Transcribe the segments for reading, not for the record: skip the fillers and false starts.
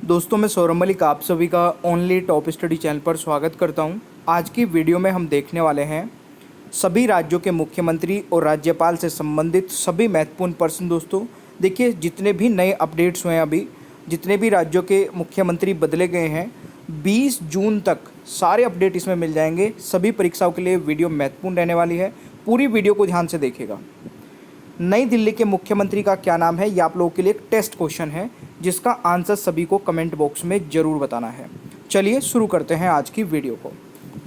दोस्तों मैं सौरभ मलिक आप सभी का ओनली टॉप स्टडी चैनल पर स्वागत करता हूं। आज की वीडियो में हम देखने वाले हैं सभी राज्यों के मुख्यमंत्री और राज्यपाल से संबंधित सभी महत्वपूर्ण प्रश्न। दोस्तों देखिए, जितने भी नए अपडेट्स हुए हैं अभी, जितने भी राज्यों के मुख्यमंत्री बदले गए हैं, 20 जून तक सारे अपडेट इसमें मिल जाएंगे। सभी परीक्षाओं के लिए वीडियो महत्वपूर्ण रहने वाली है, पूरी वीडियो को ध्यान से देखिएगा। नई दिल्ली के मुख्यमंत्री का क्या नाम है, ये आप लोगों के लिए एक टेस्ट क्वेश्चन है जिसका आंसर सभी को कमेंट बॉक्स में ज़रूर बताना है। चलिए शुरू करते हैं आज की वीडियो को।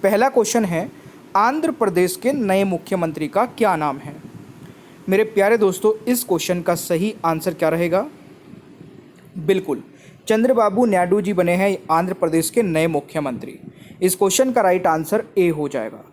पहला क्वेश्चन है, आंध्र प्रदेश के नए मुख्यमंत्री का क्या नाम है। मेरे प्यारे दोस्तों, इस क्वेश्चन का सही आंसर क्या रहेगा? बिल्कुल, चंद्रबाबू नायडू जी बने हैं आंध्र प्रदेश के नए मुख्यमंत्री। इस क्वेश्चन का राइट आंसर ए हो जाएगा।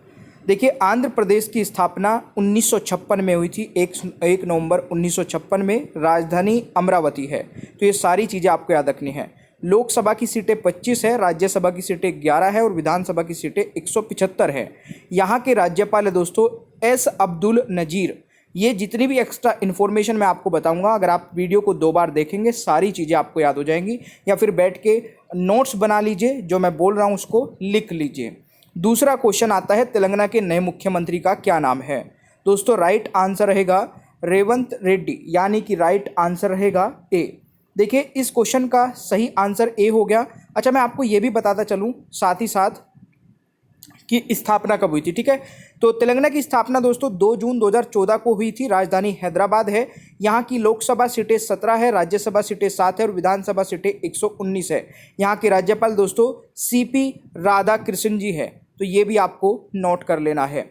देखिए, आंध्र प्रदेश की स्थापना 1956 में हुई थी। 1 नवंबर 1956 में। राजधानी अमरावती है। तो ये सारी चीज़ें आपको याद रखनी है। लोकसभा की सीटें 25 है, राज्यसभा की सीटें 11 है और विधानसभा की सीटें 175 है। यहाँ के राज्यपाल है दोस्तों एस अब्दुल नज़ीर। ये जितनी भी एक्स्ट्रा इन्फॉर्मेशन मैं आपको बताऊंगा, अगर आप वीडियो को 2 बार देखेंगे सारी चीज़ें आपको याद हो जाएंगी, या फिर बैठ के नोट्स बना लीजिए, जो मैं बोल रहा हूँ उसको लिख लीजिए। दूसरा क्वेश्चन आता है, तेलंगाना के नए मुख्यमंत्री का क्या नाम है। दोस्तों राइट आंसर रहेगा रेवंत रेड्डी, यानी कि राइट आंसर रहेगा ए। देखिए, इस क्वेश्चन का सही आंसर ए हो गया। अच्छा, मैं आपको ये भी बताता चलूँ साथ ही साथ कि स्थापना कब हुई थी। ठीक है, तो तेलंगाना की स्थापना दोस्तों 2 जून 2014 को हुई थी। राजधानी हैदराबाद है। यहाँ की लोकसभा सीटें 17 है, राज्यसभा सीटें 7 है और विधानसभा सीटें 119 है। यहाँ के राज्यपाल दोस्तों सीपी राधाकृष्णन जी है। तो ये भी आपको नोट कर लेना है।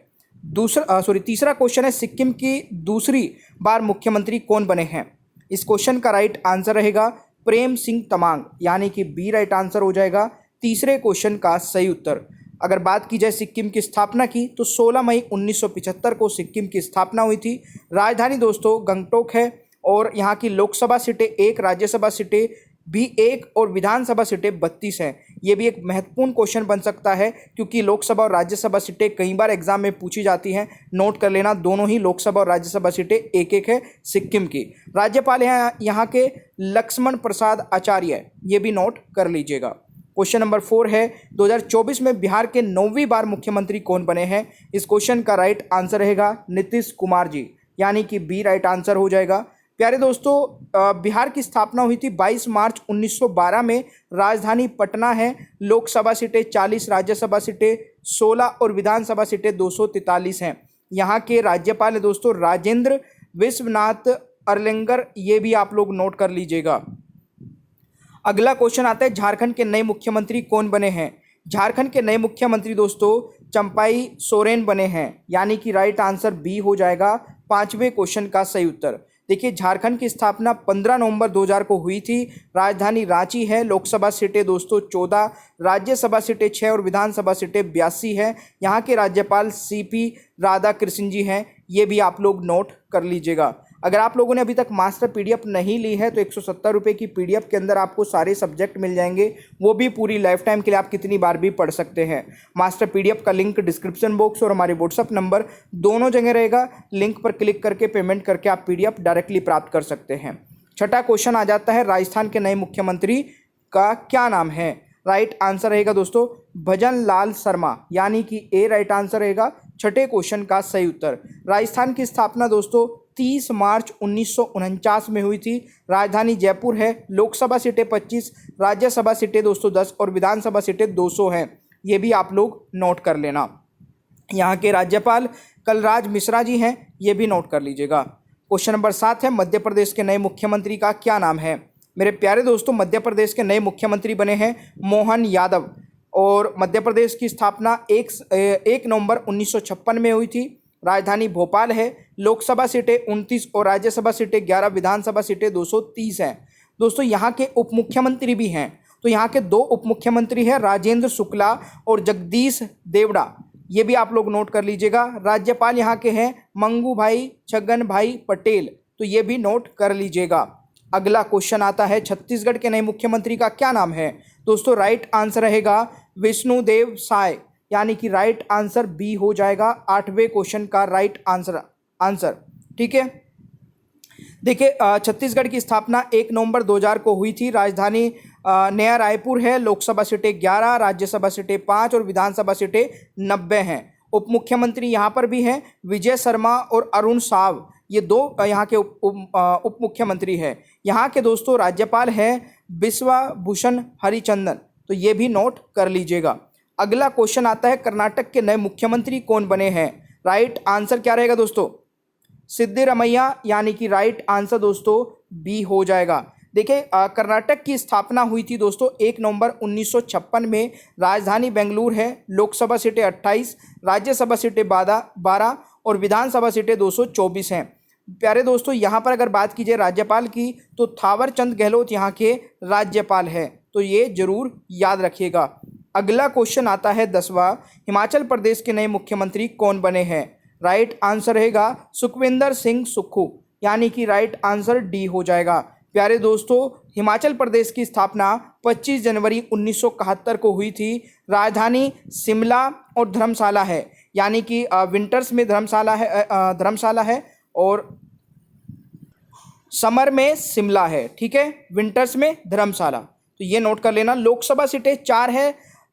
तीसरा क्वेश्चन है, सिक्किम की दूसरी बार मुख्यमंत्री कौन बने हैं। इस क्वेश्चन का राइट आंसर रहेगा प्रेम सिंह तमांग, यानी कि बी राइट आंसर हो जाएगा तीसरे क्वेश्चन का सही उत्तर। अगर बात की जाए सिक्किम की स्थापना की, तो 16 मई 1975 को सिक्किम की स्थापना हुई थी। राजधानी दोस्तों गंगटोक है और यहाँ की लोकसभा सीटें 1, राज्यसभा सीटें भी 1 और विधानसभा सीटें 32 हैं। ये भी एक महत्वपूर्ण क्वेश्चन बन सकता है, क्योंकि लोकसभा और राज्यसभा सीटें कई बार एग्जाम में पूछी जाती हैं। नोट कर लेना, दोनों ही लोकसभा और राज्यसभा सीटें 1-1 है सिक्किम की। राज्यपाल यहाँ के लक्ष्मण प्रसाद आचार्य, ये भी नोट कर लीजिएगा। क्वेश्चन नंबर 4 है, 2024 में बिहार के 9वीं बार मुख्यमंत्री कौन बने हैं। इस क्वेश्चन का राइट आंसर रहेगा नीतीश कुमार जी, यानी कि बी राइट आंसर हो जाएगा। प्यारे दोस्तों, बिहार की स्थापना हुई थी 22 मार्च 1912 में। राजधानी पटना है। लोकसभा सीटें 40, राज्यसभा सीटें 16 और विधानसभा सीटें 243 हैं। यहाँ के राज्यपाल है दोस्तों राजेंद्र विश्वनाथ अरलेंगर, ये भी आप लोग नोट कर लीजिएगा। अगला क्वेश्चन आता है, झारखंड के नए मुख्यमंत्री कौन बने हैं। झारखंड के नए मुख्यमंत्री दोस्तों चंपाई सोरेन बने हैं, यानी कि राइट आंसर बी हो जाएगा 5वें क्वेश्चन का सही उत्तर। देखिए, झारखंड की स्थापना 15 नवंबर 2000 को हुई थी। राजधानी रांची है। लोकसभा सीटें दोस्तों 14, राज्यसभा सीटें 6 और विधानसभा सीटें 82 है। यहाँ के राज्यपाल सीपी राधाकृष्णन जी हैं। ये भी आप लोग नोट कर लीजिएगा। अगर आप लोगों ने अभी तक मास्टर पीडीएफ नहीं ली है, तो 170 रुपये की पीडीएफ के अंदर आपको सारे सब्जेक्ट मिल जाएंगे, वो भी पूरी लाइफ टाइम के लिए आप कितनी बार भी पढ़ सकते हैं। मास्टर पीडीएफ का लिंक डिस्क्रिप्शन बॉक्स और हमारे व्हाट्सअप नंबर दोनों जगह रहेगा। लिंक पर क्लिक करके पेमेंट करके आप पीडीएफ डायरेक्टली प्राप्त कर सकते हैं। छठा क्वेश्चन आ जाता है, राजस्थान के नए मुख्यमंत्री का क्या नाम है। राइट आंसर रहेगा दोस्तों भजन लाल शर्मा, यानी कि ए राइट आंसर रहेगा छठे क्वेश्चन का सही उत्तर। राजस्थान की स्थापना दोस्तों 30 मार्च 1949 में हुई थी। राजधानी जयपुर है। लोकसभा सीटें 25, राज्यसभा सीटें दोस्तों 10 और विधानसभा सीटें 200 हैं। ये भी आप लोग नोट कर लेना। यहाँ के राज्यपाल कलराज मिश्रा जी हैं, ये भी नोट कर लीजिएगा। क्वेश्चन नंबर 7 है, मध्य प्रदेश के नए मुख्यमंत्री का क्या नाम है। मेरे प्यारे दोस्तों, मध्य प्रदेश के नए मुख्यमंत्री बने हैं मोहन यादव और मध्य प्रदेश की स्थापना 1 नवंबर 1956 में हुई थी। राजधानी भोपाल है। लोकसभा सीटें 29 और राज्यसभा सीटें 11, विधानसभा सीटें 230 हैं। दोस्तों यहाँ के उप मुख्यमंत्री भी हैं। तो यहाँ के 2 उप मुख्यमंत्री हैं, राजेंद्र शुक्ला और जगदीश देवड़ा, ये भी आप लोग नोट कर लीजिएगा। राज्यपाल यहाँ के हैं मंगू भाई छगन भाई पटेल, तो ये भी नोट कर लीजिएगा। अगला क्वेश्चन आता है, छत्तीसगढ़ के नए मुख्यमंत्री का क्या नाम है। दोस्तों राइट आंसर रहेगा विष्णुदेव साय, यानी कि राइट आंसर बी हो जाएगा 8वें क्वेश्चन का राइट आंसर। ठीक है, देखिए छत्तीसगढ़ की स्थापना 1 नवंबर 2000 को हुई थी। राजधानी नया रायपुर है, लोकसभा सीटें 11, राज्यसभा सीटें 5 और विधानसभा सीटें 90 हैं। उप मुख्यमंत्री यहाँ पर भी हैं, विजय शर्मा और अरुण साव, ये दो यहाँ के उप मुख्यमंत्री हैं। यहाँ के दोस्तों राज्यपाल है बिश्वभूषण हरिचंदन, तो ये भी नोट कर लीजिएगा। अगला क्वेश्चन आता है, कर्नाटक के नए मुख्यमंत्री कौन बने हैं? राइट आंसर क्या रहेगा दोस्तों? सिद्धिरमैया, यानी कि राइट आंसर दोस्तों बी हो जाएगा। देखिए कर्नाटक की स्थापना हुई थी दोस्तों 1 नवंबर 1956 में। राजधानी बेंगलुरु है। लोकसभा सीटें 28, राज्यसभा सीटें 12 और विधानसभा सीटें 224 हैं। प्यारे दोस्तों यहाँ पर अगर बात कीजिए राज्यपाल की, तो थावर चंद गहलोत यहाँ के राज्यपाल है, तो ये जरूर याद रखिएगा। अगला क्वेश्चन आता है 10वां, हिमाचल प्रदेश के नए मुख्यमंत्री कौन बने हैं? राइट आंसर रहेगा सुखविंदर सिंह सुक्खू, यानी कि राइट आंसर डी हो जाएगा। प्यारे दोस्तों हिमाचल प्रदेश की स्थापना 25 जनवरी 1971 को हुई थी। राजधानी शिमला और धर्मशाला है, यानी कि विंटर्स में धर्मशाला है और समर में शिमला है, ठीक है, विंटर्स में धर्मशाला, तो ये नोट कर लेना। लोकसभा सीटें 4 है,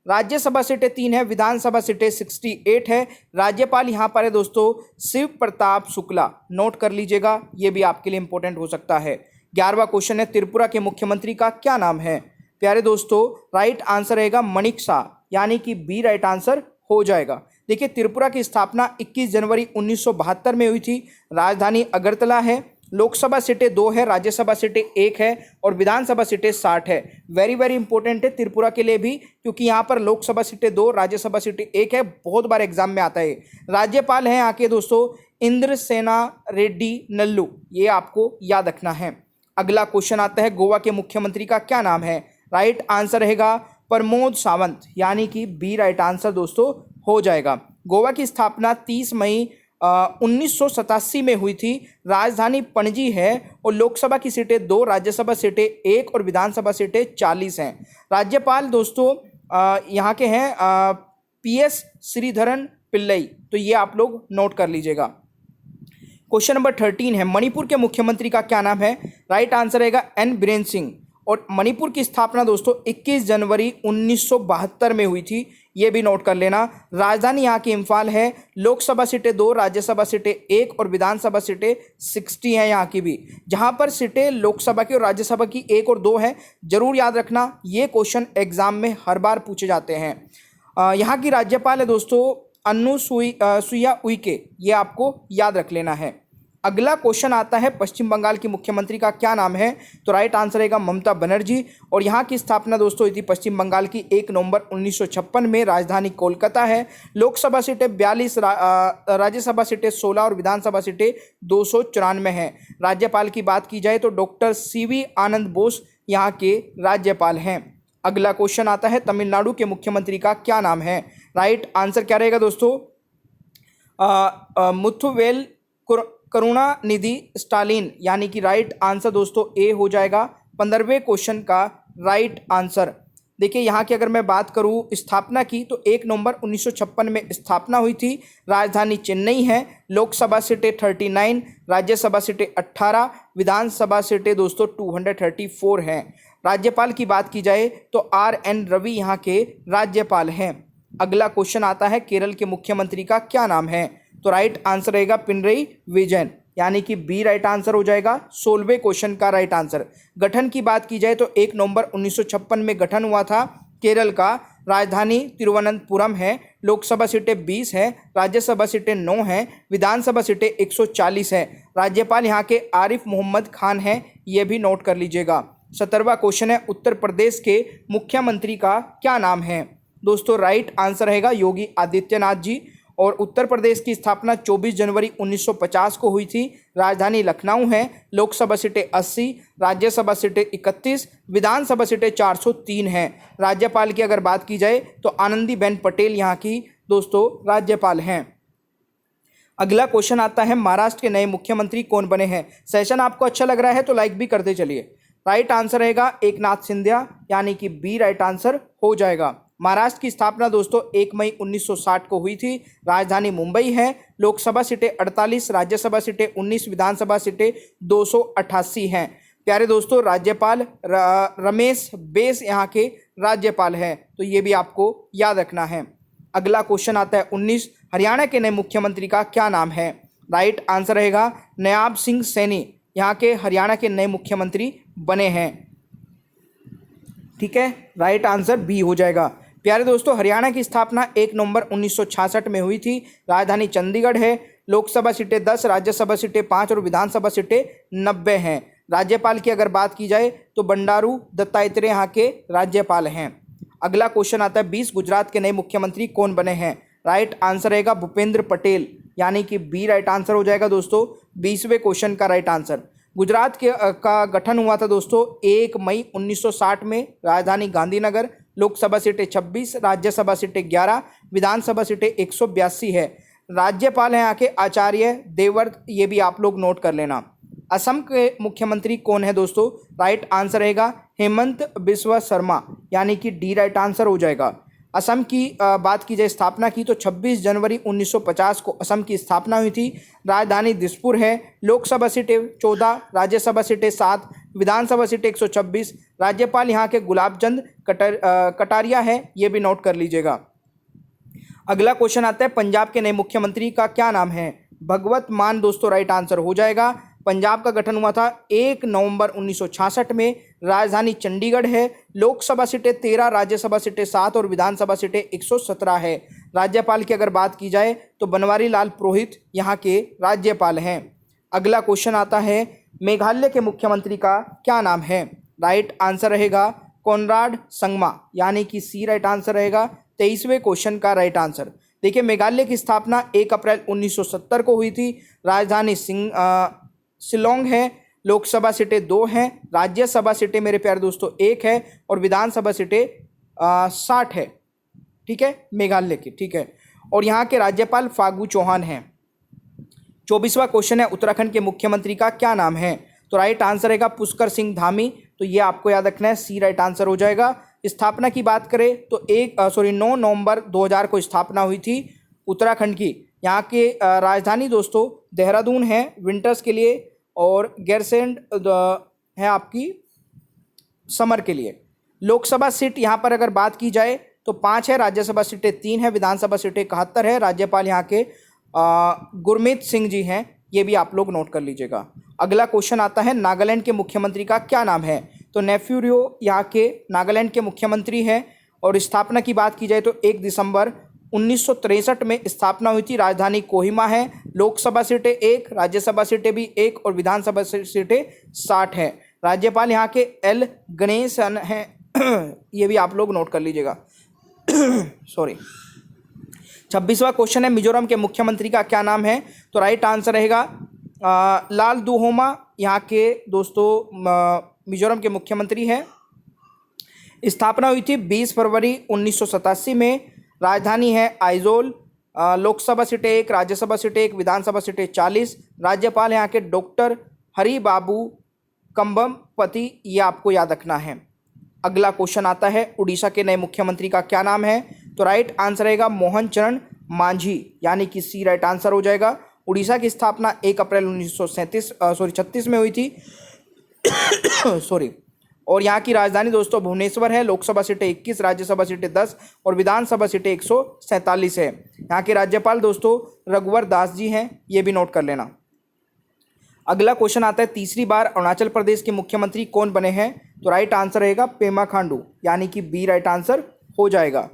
राज्यसभा सीटें 3 है, विधानसभा सीटें 68 है। राज्यपाल यहाँ पर है दोस्तों शिव प्रताप शुक्ला, नोट कर लीजिएगा, ये भी आपके लिए इंपॉर्टेंट हो सकता है। 11वां क्वेश्चन है, त्रिपुरा के मुख्यमंत्री का क्या नाम है? प्यारे दोस्तों राइट आंसर रहेगा मणिक शाह, यानी कि बी राइट आंसर हो जाएगा। देखिए त्रिपुरा की स्थापना 21 जनवरी 1972 में हुई थी। राजधानी अगरतला है। लोकसभा सीटें 2 है, राज्यसभा सीटें 1 है और विधानसभा सीटें 60 है। वेरी वेरी इंपॉर्टेंट है त्रिपुरा के लिए भी, क्योंकि यहाँ पर लोकसभा सीटें 2, राज्यसभा सीटें 1 है, बहुत बार एग्जाम में आता है। राज्यपाल हैं यहाँ के दोस्तों इंद्रसेना रेड्डी नल्लू, ये आपको याद रखना है। अगला क्वेश्चन आता है, गोवा के मुख्यमंत्री का क्या नाम है? राइट आंसर रहेगा प्रमोद सावंत, यानी कि बी राइट आंसर दोस्तों हो जाएगा। गोवा की स्थापना 30 मई 1987 में हुई थी। राजधानी पणजी है और लोकसभा की सीटें 2, राज्यसभा सीटें 1 और विधानसभा सीटें 40 हैं। राज्यपाल दोस्तों यहाँ के हैं PS श्रीधरन पिल्लई, तो ये आप लोग नोट कर लीजिएगा। क्वेश्चन नंबर 13 है, मणिपुर के मुख्यमंत्री का क्या नाम है? राइट आंसर रहेगा N बीरेन सिंह और मणिपुर की स्थापना दोस्तों 21 जनवरी 1972 में हुई थी, ये भी नोट कर लेना। राजधानी यहाँ की इम्फाल है। लोकसभा सीटें 2, राज्यसभा सीटें 1 और विधानसभा सीटें 60 हैं यहाँ की भी। जहाँ पर सीटें लोकसभा की और राज्यसभा की 1 और 2 हैं, जरूर याद रखना, ये क्वेश्चन एग्जाम में हर बार पूछे जाते हैं। यहाँ की राज्यपाल है दोस्तों अनुसुईया उइके, ये आपको याद रख लेना है। अगला क्वेश्चन आता है, पश्चिम बंगाल की मुख्यमंत्री का क्या नाम है? तो राइट आंसर रहेगा ममता बनर्जी और यहाँ की स्थापना दोस्तों हुई थी पश्चिम बंगाल की 1 नवंबर 1956 में। राजधानी कोलकाता है। लोकसभा सीटें 42, राज्यसभा सीटें 16 और विधानसभा सीटें 294 हैं। राज्यपाल की बात की जाए तो डॉक्टर CV आनंद बोस यहाँ के राज्यपाल हैं। अगला क्वेश्चन आता है, तमिलनाडु के मुख्यमंत्री का क्या नाम है? राइट आंसर क्या रहेगा दोस्तों? मुथुवेल करुणानिधि स्टालिन, यानी कि राइट आंसर दोस्तों ए हो जाएगा 15वें क्वेश्चन का राइट आंसर। देखिए यहाँ की अगर मैं बात करूँ स्थापना की, तो 1 नवंबर 1956 में स्थापना हुई थी। राजधानी चेन्नई है। लोकसभा सीटें 39, राज्यसभा सीटें 18, विधानसभा सीटें दोस्तों 234 हैं। राज्यपाल की बात की जाए तो RN रवि यहाँ के राज्यपाल हैं। अगला क्वेश्चन आता है, केरल के मुख्यमंत्री का क्या नाम है? तो राइट आंसर रहेगा पिनरई विजयन, यानी कि बी राइट आंसर हो जाएगा 16वें क्वेश्चन का राइट आंसर। गठन की बात की जाए तो 1 नवंबर 1956 में गठन हुआ था केरल का। राजधानी तिरुवनंतपुरम है। लोकसभा सीटें 20 है, राज्यसभा सीटें 9 हैं, विधानसभा सीटें 140 है। राज्यपाल यहाँ के आरिफ मोहम्मद खान हैं, ये भी नोट कर लीजिएगा। 17वां क्वेश्चन है, उत्तर प्रदेश के मुख्यमंत्री का क्या नाम है? दोस्तों राइट आंसर रहेगा योगी आदित्यनाथ जी और उत्तर प्रदेश की स्थापना 24 जनवरी 1950 को हुई थी। राजधानी लखनऊ है। लोकसभा सीटें 80, राज्यसभा सीटें 31, विधानसभा सीटें 403 हैं। राज्यपाल की अगर बात की जाए तो आनंदीबेन पटेल यहाँ की दोस्तों राज्यपाल हैं। अगला क्वेश्चन आता है, महाराष्ट्र के नए मुख्यमंत्री कौन बने हैं? सेशन आपको अच्छा लग रहा है तो लाइक भी करते चलिए। राइट आंसर रहेगा एकनाथ सिंधिया, यानी कि बी राइट आंसर हो जाएगा। महाराष्ट्र की स्थापना दोस्तों 1 मई 1960 को हुई थी। राजधानी मुंबई है। लोकसभा सीटें 48, राज्यसभा सीटें 19, विधानसभा सीटें 288 हैं। प्यारे दोस्तों, राज्यपाल रमेश बैस यहाँ के राज्यपाल हैं, तो ये भी आपको याद रखना है। अगला क्वेश्चन आता है 19, हरियाणा के नए मुख्यमंत्री का क्या नाम है? राइट आंसर रहेगा नयाब सिंह सैनी, यहाँ के हरियाणा के नए मुख्यमंत्री बने हैं। ठीक है, राइट आंसर बी हो जाएगा। प्यारे दोस्तों, हरियाणा की स्थापना 1 नवंबर 1966 में हुई थी। राजधानी चंडीगढ़ है। लोकसभा सीटें 10, राज्यसभा सीटें 5 और विधानसभा सीटें 90 हैं। राज्यपाल की अगर बात की जाए तो बंडारू दत्तात्रेय यहाँ के राज्यपाल हैं। अगला क्वेश्चन आता है 20, गुजरात के नए मुख्यमंत्री कौन बने हैं? राइट आंसर रहेगा भूपेंद्र पटेल, यानी कि बी राइट आंसर हो जाएगा दोस्तों 20वें क्वेश्चन का राइट आंसर। गुजरात के का गठन हुआ था दोस्तों 1 मई 1960 में। राजधानी गांधीनगर। लोकसभा सीटें 26, राज्यसभा सीटें 11, विधानसभा सीटें 182 है। राज्यपाल हैं यहाँ के आचार्य देवव्रत, ये भी आप लोग नोट कर लेना। असम के मुख्यमंत्री कौन है दोस्तों? राइट आंसर रहेगा हेमंत बिस्वा शर्मा, यानी कि डी राइट आंसर हो जाएगा। असम की बात की जाए स्थापना की तो 26 जनवरी 1950 को असम की स्थापना हुई थी। राजधानी दिसपुर है। लोकसभा सीटें 14, राज्यसभा सीटें 7, विधानसभा सीटें 126। राज्यपाल यहाँ के गुलाबचंद कटारिया है, ये भी नोट कर लीजिएगा। अगला क्वेश्चन आता है पंजाब के नए मुख्यमंत्री का क्या नाम है? भगवत मान दोस्तों राइट आंसर हो जाएगा। पंजाब का गठन हुआ था 1 नवंबर 1966 में। राजधानी चंडीगढ़ है। लोकसभा सीटें 13, राज्यसभा सीटें 7 और विधानसभा सीटें 117 है। राज्यपाल की अगर बात की जाए तो बनवारी लाल पुरोहित यहाँ के राज्यपाल हैं। अगला क्वेश्चन आता है मेघालय के मुख्यमंत्री का क्या नाम है? राइट आंसर रहेगा कोनराड संगमा, यानी कि सी राइट आंसर रहेगा 23वें क्वेश्चन का राइट आंसर। देखिए, मेघालय की स्थापना 1 अप्रैल 1970 को हुई थी। राजधानी शिलोंग है। लोकसभा सीटें 2 हैं, राज्यसभा सीटें मेरे प्यारे दोस्तों 1 है और विधानसभा सीटें 60 है। ठीक है, मेघालय की। ठीक है, और यहाँ के राज्यपाल फागू चौहान हैं। 24वां क्वेश्चन है उत्तराखंड के मुख्यमंत्री का क्या नाम है? तो राइट आंसर रहेगा पुष्कर सिंह धामी, तो ये आपको याद रखना है, सी राइट आंसर हो जाएगा। स्थापना की बात करें तो 9 नवंबर 2000 को स्थापना हुई थी उत्तराखंड की। यहाँ के राजधानी दोस्तों देहरादून है विंटर्स के लिए, और गैरसैंड है आपकी समर के लिए। लोकसभा सीट यहाँ पर अगर बात की जाए तो 5 है, राज्यसभा सीटें 3 है, विधानसभा सीटें 71 है। राज्यपाल यहाँ के गुरमीत सिंह जी हैं, ये भी आप लोग नोट कर लीजिएगा। अगला क्वेश्चन आता है नागालैंड के मुख्यमंत्री का क्या नाम है? तो नेफ्यू रियो यहाँ के नागालैंड के मुख्यमंत्री हैं। और स्थापना की बात की जाए तो 1 दिसंबर 1963 में स्थापना हुई थी। राजधानी कोहिमा है। लोकसभा सीटें 1, राज्यसभा सीटें भी 1 और विधानसभा सीटें 60 हैं। राज्यपाल यहाँ के एल गणेशन हैं, ये भी आप लोग नोट कर लीजिएगा। सॉरी। 26वां क्वेश्चन है मिजोरम के मुख्यमंत्री का क्या नाम है? तो राइट आंसर रहेगा लाल दुहोमा, यहाँ के दोस्तों मिजोरम के मुख्यमंत्री हैं। स्थापना हुई थी 20 फरवरी 1987 में। राजधानी है आइजोल। लोकसभा सीटें 1, राज्यसभा सीटें 1, विधानसभा सीटें 40। राज्यपाल यहाँ के डॉक्टर हरि बाबू कंबमपति, ये आपको याद रखना है। अगला क्वेश्चन आता है उड़ीसा के नए मुख्यमंत्री का क्या नाम है? तो राइट आंसर रहेगा मोहन चरण मांझी, यानी कि सी राइट आंसर हो जाएगा। उड़ीसा की स्थापना 1 अप्रैल 1936 में हुई थी। सॉरी। और यहाँ की राजधानी दोस्तों भुवनेश्वर है। लोकसभा सीटें 21, राज्यसभा सीटें 10 और विधानसभा सीटें 147 है। यहाँ के राज्यपाल दोस्तों रघुवर दास जी हैं, ये भी नोट कर लेना। अगला क्वेश्चन आता है तीसरी बार अरुणाचल प्रदेश के मुख्यमंत्री कौन बने हैं? तो राइट आंसर रहेगा पेमा खांडू, यानी कि बी राइट आंसर हो जाएगा।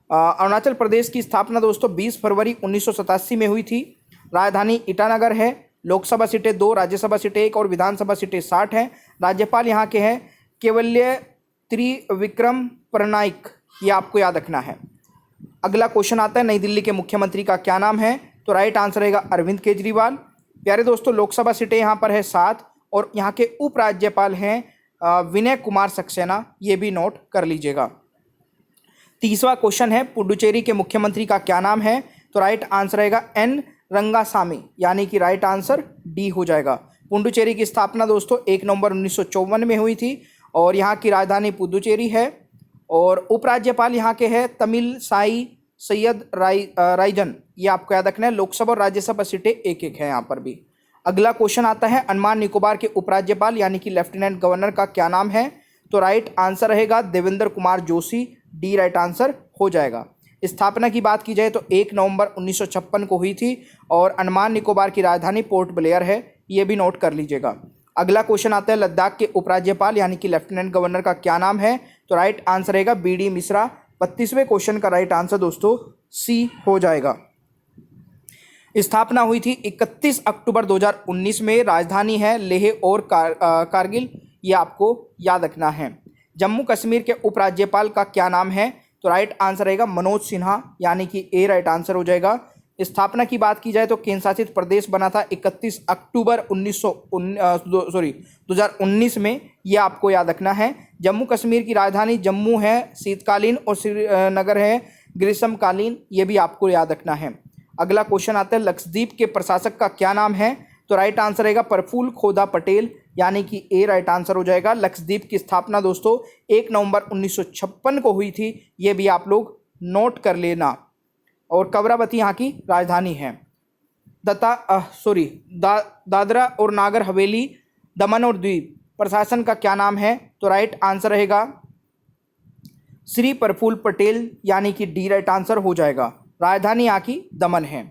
अरुणाचल प्रदेश की स्थापना दोस्तों 20 फरवरी 1987 में हुई थी। राजधानी ईटानगर है। लोकसभा सीटें 2, राज्यसभा सीटें 1 और विधानसभा सीटें 60 हैं। राज्यपाल यहाँ के हैं केवल्य त्रिविक्रम परनाइक, ये आपको याद रखना है। अगला क्वेश्चन आता है नई दिल्ली के मुख्यमंत्री का क्या नाम है? तो राइट आंसर रहेगा अरविंद केजरीवाल। प्यारे दोस्तों, लोकसभा सीटें यहाँ पर है 7 और यहाँ के उपराज्यपाल हैं विनय कुमार सक्सेना, ये भी नोट कर लीजिएगा। 30वां क्वेश्चन है पुडुचेरी के मुख्यमंत्री का क्या नाम है? तो राइट आंसर रहेगा एन रंगासामी, यानी कि राइट आंसर डी हो जाएगा। पुडुचेरी की स्थापना दोस्तों 1 नवंबर 1954 में हुई थी और यहाँ की राजधानी पुडुचेरी है। और उपराज्यपाल यहाँ के हैं तमिल साई सैयद राइजन, ये आपको याद रखना है। लोकसभा और राज्यसभा सीटें 1-1 है यहाँ पर भी। अगला क्वेश्चन आता है अंडमान निकोबार के उपराज्यपाल यानी कि लेफ्टिनेंट गवर्नर का क्या नाम है? तो राइट आंसर रहेगा Devendra Kumar Joshi, D right answer हो जाएगा। स्थापना की बात की जाए तो 1 नवंबर 1956 को हुई थी और अंडमान निकोबार की राजधानी पोर्ट ब्लेयर है, ये भी नोट कर लीजिएगा। अगला क्वेश्चन आता है लद्दाख के उपराज्यपाल यानी कि लेफ्टिनेंट गवर्नर का क्या नाम है? तो राइट आंसर रहेगा बी.डी. मिश्रा। 32वें क्वेश्चन का राइट आंसर दोस्तों सी हो जाएगा। स्थापना हुई थी 31 अक्टूबर 2019 में, राजधानी है लेह और कारगिल, ये आपको याद रखना है। जम्मू कश्मीर के उपराज्यपाल का क्या नाम है? तो राइट आंसर रहेगा मनोज सिन्हा, यानी कि ए राइट आंसर हो जाएगा। स्थापना की बात की जाए तो केंद्र शासित प्रदेश बना था 31 अक्टूबर 2019 में, ये आपको याद रखना है। जम्मू कश्मीर की राजधानी जम्मू है शीतकालीन और श्रीनगर है ग्रीष्मकालीन, ये भी आपको याद रखना है। अगला क्वेश्चन आता है लक्षद्वीप के प्रशासक का क्या नाम है? तो राइट आंसर रहेगा प्रफुल्ल खोदा पटेल, यानी कि ए राइट आंसर हो जाएगा। लक्षद्वीप की स्थापना दोस्तों 1 नवंबर 1956 को हुई थी, ये भी आप लोग नोट कर लेना। और कवरावती यहाँ की राजधानी है। दादरा और नागर हवेली, दमन और द्वीप प्रशासन का क्या नाम है? तो राइट आंसर रहेगा श्री प्रफुल्ल पटेल, यानी कि डी राइट आंसर हो जाएगा। राजधानी यहाँ की दमन है।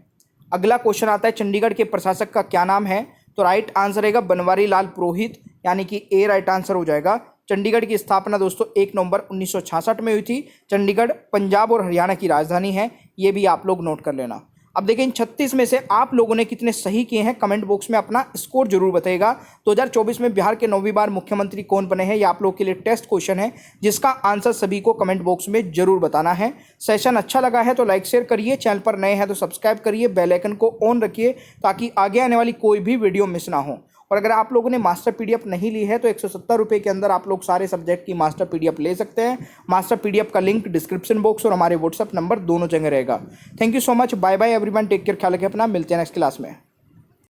अगला क्वेश्चन आता है चंडीगढ़ के प्रशासक का क्या नाम है? तो राइट आंसर रहेगा बनवारी लाल पुरोहित, यानी कि ए राइट आंसर हो जाएगा। चंडीगढ़ की स्थापना दोस्तों 1 नवंबर 1966 में हुई थी। चंडीगढ़ पंजाब और हरियाणा की राजधानी है, ये भी आप लोग नोट कर लेना। अब देखिए इन 36 में से आप लोगों ने कितने सही किए हैं, कमेंट बॉक्स में अपना स्कोर जरूर बताइएगा। 2024 में बिहार के 9वीं बार मुख्यमंत्री कौन बने हैं, ये आप लोगों के लिए टेस्ट क्वेश्चन है, जिसका आंसर सभी को कमेंट बॉक्स में जरूर बताना है। सेशन अच्छा लगा है तो लाइक शेयर करिए, चैनल पर नए हैं तो सब्सक्राइब करिए, बेल आइकन को ऑन रखिए ताकि आगे आने वाली कोई भी वीडियो मिस ना हो। और अगर आप लोगों ने मास्टर पीडीएफ नहीं ली है तो 170 रुपये के अंदर आप लोग सारे सब्जेक्ट की मास्टर पीडीएफ ले सकते हैं। मास्टर पीडीएफ का लिंक डिस्क्रिप्शन बॉक्स और हमारे व्हाट्सअप नंबर दोनों जगह रहेगा। Thank you so much, bye bye everyone, take care, ख्याल रखें अपना, मिलते हैं नेक्स्ट क्लास में।